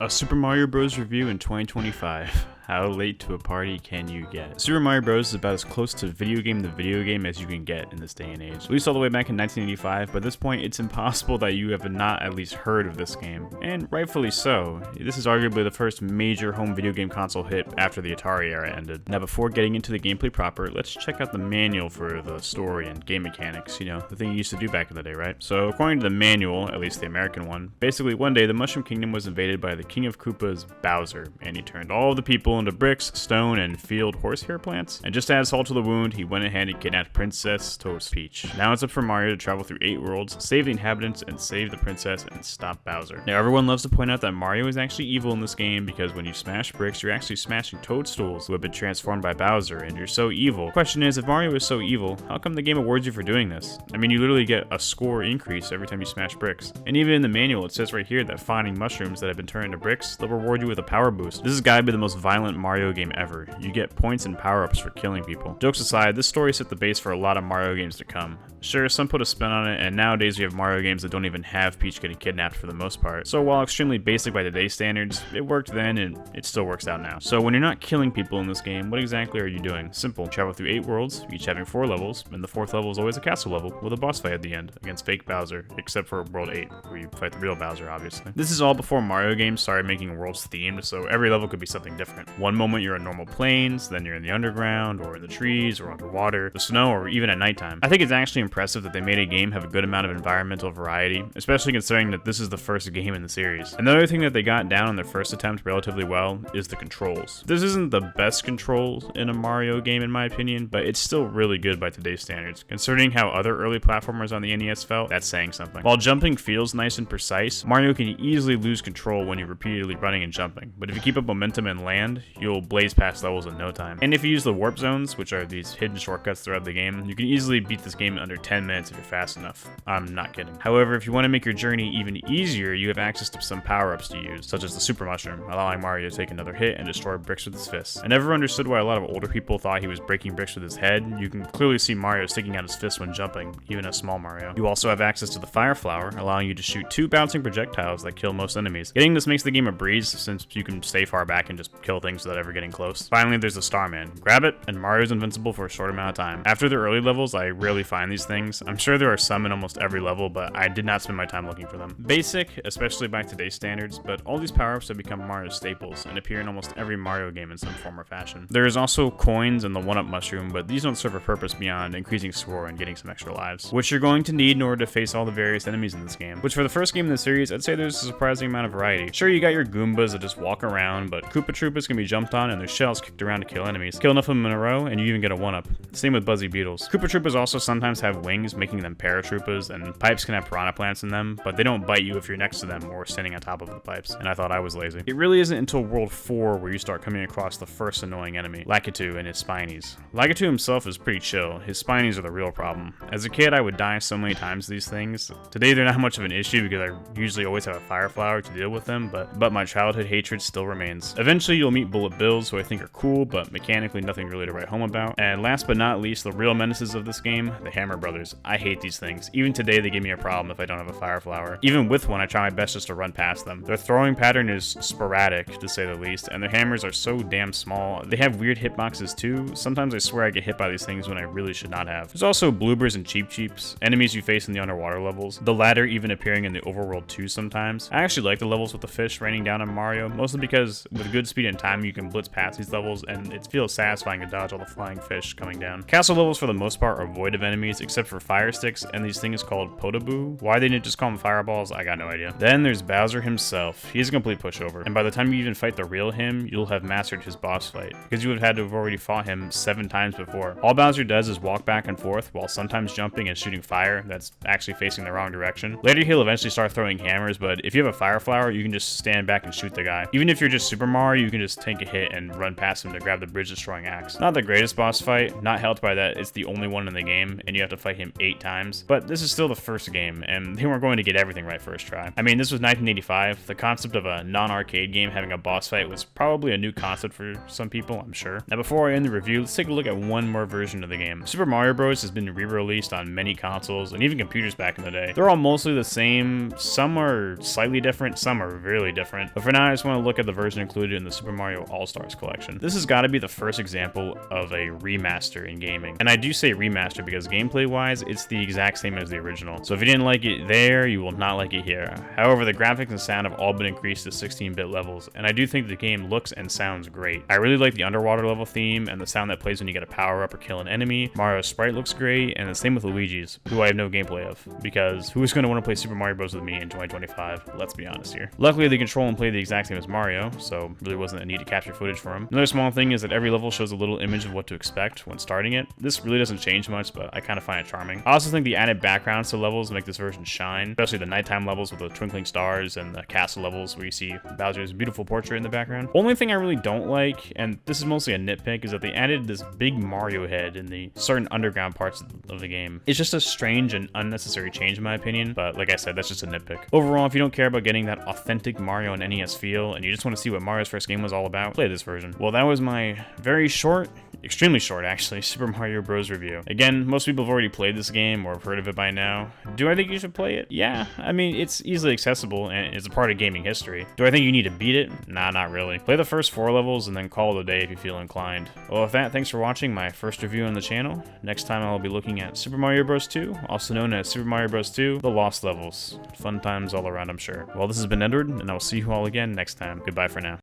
A Super Mario Bros. Review in 2025. How late to a party can you get? Super Mario Bros. Is about as close to video game as you can get in this day and age. At least all the way back in 1985, but at this point it's impossible that you have not at least heard of this game. And rightfully so. This is arguably the first major home video game console hit after the Atari era ended. Now before getting into the gameplay proper, let's check out the manual for the story and game mechanics, you know, the thing you used to do back in the day, right? So according to the manual, at least the American one, basically one day the Mushroom Kingdom was invaded by the King of Koopas, Bowser, and he turned all the people into bricks, stone, and field horsehair plants. And just to add salt to the wound, he went ahead and kidnapped Princess Toast Peach. Now it's up for Mario to travel through 8 worlds, save the inhabitants, and save the princess, and stop Bowser. Now everyone loves to point out that Mario is actually evil in this game because when you smash bricks, you're actually smashing toadstools who have been transformed by Bowser, and you're so evil. Question is, if Mario is so evil, how come the game awards you for doing this? I mean, you literally get a score increase every time you smash bricks. And even in the manual, it says right here that finding mushrooms that have been turned into bricks, they'll reward you with a power boost. This has got to be the most violent Mario game ever. You get points and power-ups for killing people. Jokes aside, this story set the base for a lot of Mario games to come. Sure, some put a spin on it, and nowadays we have Mario games that don't even have Peach getting kidnapped for the most part. So while extremely basic by today's standards, it worked then and it still works out now. So when you're not killing people in this game, what exactly are you doing? Simple. Travel through 8 worlds, each having 4 levels, and the 4th level is always a castle level with a boss fight at the end against fake Bowser, except for World 8, where you fight the real Bowser, obviously. This is all before Mario games started making worlds themed, so every level could be something different. One moment you're on normal plains, then you're in the underground, or in the trees, or underwater, the snow, or even at nighttime. I think it's actually impressive that they made a game have a good amount of environmental variety, especially considering that this is the first game in the series. Another thing that they got down on their first attempt relatively well is the controls. This isn't the best controls in a Mario game in my opinion, but it's still really good by today's standards. Considering how other early platformers on the NES felt, that's saying something. While jumping feels nice and precise, Mario can easily lose control when you're repeatedly running and jumping, but if you keep up momentum and land, you'll blaze past levels in no time. And if you use the warp zones, which are these hidden shortcuts throughout the game, you can easily beat this game in under 10 minutes if you're fast enough. I'm not kidding. However, if you want to make your journey even easier, you have access to some power-ups to use, such as the Super Mushroom, allowing Mario to take another hit and destroy bricks with his fists. I never understood why a lot of older people thought he was breaking bricks with his head. You can clearly see Mario sticking out his fist when jumping, even as small Mario. You also have access to the Fire Flower, allowing you to shoot 2 bouncing projectiles that kill most enemies. Getting this makes the game a breeze since you can stay far back and just kill things without ever getting close. Finally, there's the Starman. Grab it, and Mario's invincible for a short amount of time. After the early levels, I rarely find these things. I'm sure there are some in almost every level, but I did not spend my time looking for them. Basic, especially by today's standards, but all these power-ups have become Mario staples and appear in almost every Mario game in some form or fashion. There is also coins and the 1-up mushroom, but these don't serve a purpose beyond increasing score and getting some extra lives, which you're going to need in order to face all the various enemies in this game, which for the first game in the series, I'd say there's a surprising amount of variety. Sure, you got your Goombas that just walk around, but Koopa Troopas can be jumped on and their shells kicked around to kill enemies. Kill enough of them in a row, and you even get a 1-up. Same with Buzzy Beetles. Koopa Troopas also sometimes have wings, making them paratroopas, and pipes can have piranha plants in them, but they don't bite you if you're next to them or standing on top of the pipes, and I thought I was lazy. It really isn't until World 4 where you start coming across the first annoying enemy, Lakitu and his Spinies. Lakitu himself is pretty chill, his Spinies are the real problem. As a kid, I would die so many times to these things. Today they're not much of an issue because I usually always have a Fire Flower to deal with them, but my childhood hatred still remains. Eventually you'll meet Bullet Bills, who I think are cool, but mechanically nothing really to write home about. And last but not least, the real menaces of this game, the Hammer Brothers. I hate these things. Even today they give me a problem if I don't have a Fire Flower. Even with one, I try my best just to run past them. Their throwing pattern is sporadic, to say the least, and their hammers are so damn small. They have weird hitboxes too. Sometimes I swear I get hit by these things when I really should not have. There's also bloopers and Cheep Cheeps, enemies you face in the underwater levels, the latter even appearing in the Overworld 2 sometimes. I actually like the levels with the fish raining down on Mario, mostly because with good speed and time you can blitz past these levels and it feels satisfying to dodge all the flying fish coming down. Castle levels for the most part are void of enemies except for fire sticks and these things called Potaboo. Why they didn't just call them fireballs, I got no idea. Then there's Bowser himself. He's a complete pushover, and by the time you even fight the real him, you'll have mastered his boss fight, because you would have had to have already fought him 7 times before. All Bowser does is walk back and forth, while sometimes jumping and shooting fire that's actually facing the wrong direction. Later he'll eventually start throwing hammers, but if you have a Fire Flower, you can just stand back and shoot the guy. Even if you're just Super Mario, you can just tank a hit and run past him to grab the bridge destroying axe. Not the greatest boss fight, not helped by that it's the only one in the game and you have to fight him 8 times, but this is still the first game and they weren't going to get everything right first try. I mean, this was 1985. The concept of a non-arcade game having a boss fight was probably a new concept for some people, I'm sure. Now before I end the review, let's take a look at one more version of the game. Super Mario Bros. Has been re-released on many consoles and even computers back in the day. They're all mostly the same, some are slightly different, some are really different, but for now I just want to look at the version included in the Super Mario All-Stars collection. This has got to be the first example of a remaster in gaming, and I do say remaster because gameplay-wise, it's the exact same as the original. So if you didn't like it there, you will not like it here. However, the graphics and sound have all been increased to 16-bit levels, and I do think the game looks and sounds great. I really like the underwater level theme and the sound that plays when you get a power-up or kill an enemy. Mario's sprite looks great, and the same with Luigi's, who I have no gameplay of, because who is going to want to play Super Mario Bros. With me in 2025? Let's be honest here. Luckily, the control and play the exact same as Mario, so really wasn't a need to capture footage for him. Another small thing is that every level shows a little image of what to expect when starting it. This really doesn't change much, but I kind of find it charming. I also think the added backgrounds to levels make this version shine, especially the nighttime levels with the twinkling stars and the castle levels where you see Bowser's beautiful portrait in the background. Only thing I really don't like, and this is mostly a nitpick, is that they added this big Mario head in the certain underground parts of the game. It's just a strange and unnecessary change in my opinion, but like I said, that's just a nitpick. Overall, if you don't care about getting that authentic Mario and NES feel, and you just want to see what Mario's first game was all about, play this version. Well, that was my very short, extremely short actually, Super Mario Bros. Review. Again, most people have already played this game or have heard of it by now. Do I think you should play it? Yeah, I mean, it's easily accessible and it's a part of gaming history. Do I think you need to beat it? Nah, not really. Play the first 4 levels and then call it a day if you feel inclined. Well, with that, thanks for watching my first review on the channel. Next time I'll be looking at Super Mario Bros. 2, also known as Super Mario Bros. 2, The Lost Levels. Fun times all around, I'm sure. Well, this has been Edward, and I will see you all again next time. Goodbye for now.